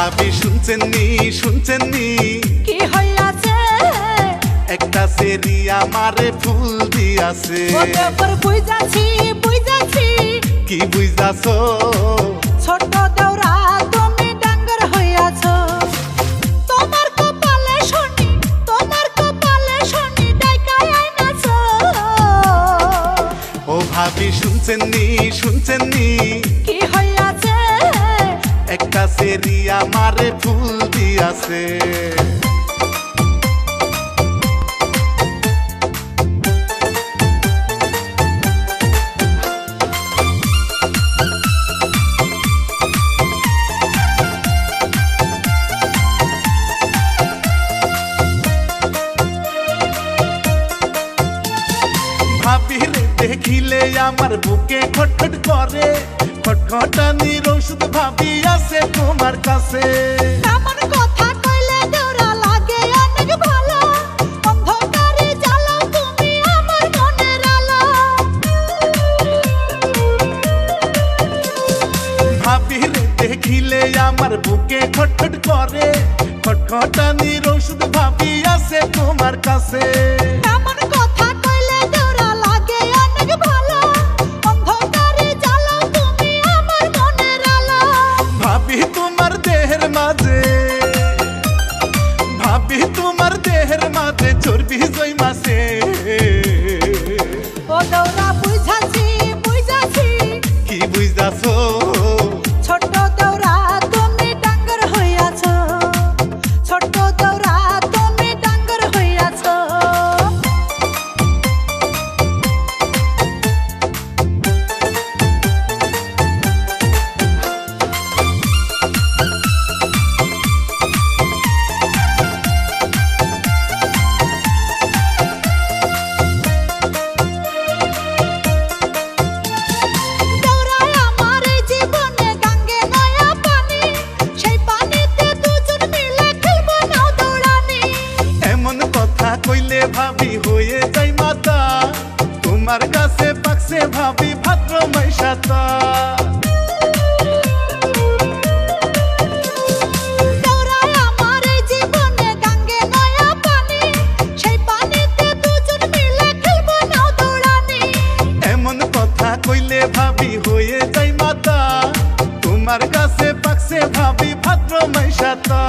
ভাবি শুনছেন নি কি হইয়াছে একটা সেরি আমারে ফুল দিয়াছে ওকে পর বুঝাছি কি বুঝাছো ছোট দেওরা তুমি ডাঙ্গর হইয়াছো তোমার কপালে শনি ডাইকায় আইনাছো ও ভাবি শুনছেন নি কি হইয়াছে একটা সেরি আমারে ফুল দিয়াছে ভাবিরে দেখিলে আমার বুকে খটখট করে খটখটানির ওষুধ ভাবি আছে তোমার কাছে এমন কথা কইলে দেওরা লাগে অনেক ভালো অন্ধকারে জ্বালাও তুমি আমার মনের আলো ভাবিরে দেখিলে আমার বুকে খটখট করে খটখটানির ওষুধ ভাবি আছে তোমার কাছে এমন কথা কইলে দেওরা লাগে অনেক ভালো অন্ধকারে জ্বালাও তুমি আমার মনের আলো ভাবি তোমার দেহের মাঝে চর্বি জইমাছে ও দেওরা বুঝাছি কি বুঝাছো ছোট দেওরা তুমি ডাঙ্গর হইয়াছো ছোট দেওরা তুমি ডাঙ্গর হইয়াছো কইলে ভাবি হয়ে যাই মাতা তোমার কাছে পাকছে ভাবি ভাদ্র মাইশাতা এমন কথা কইলে ভাবি হয়ে যাই মাতা তোমার কাছে পাকছে ভাবি ভাদ্র মাইশাতা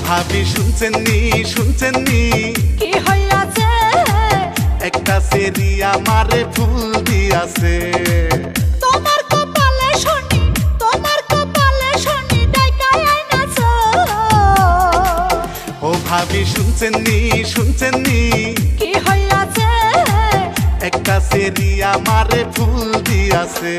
ভাবি শুনছেন নি কি হইয়াছে একটা সেরি আমারে ফুল দিয়াছে তোমার কপালে শনি ডাইকায় আইনাছো ও ভাবি শুনছেন নি কি হইয়াছে একটা সেরি আমারে ফুল দিয়াছে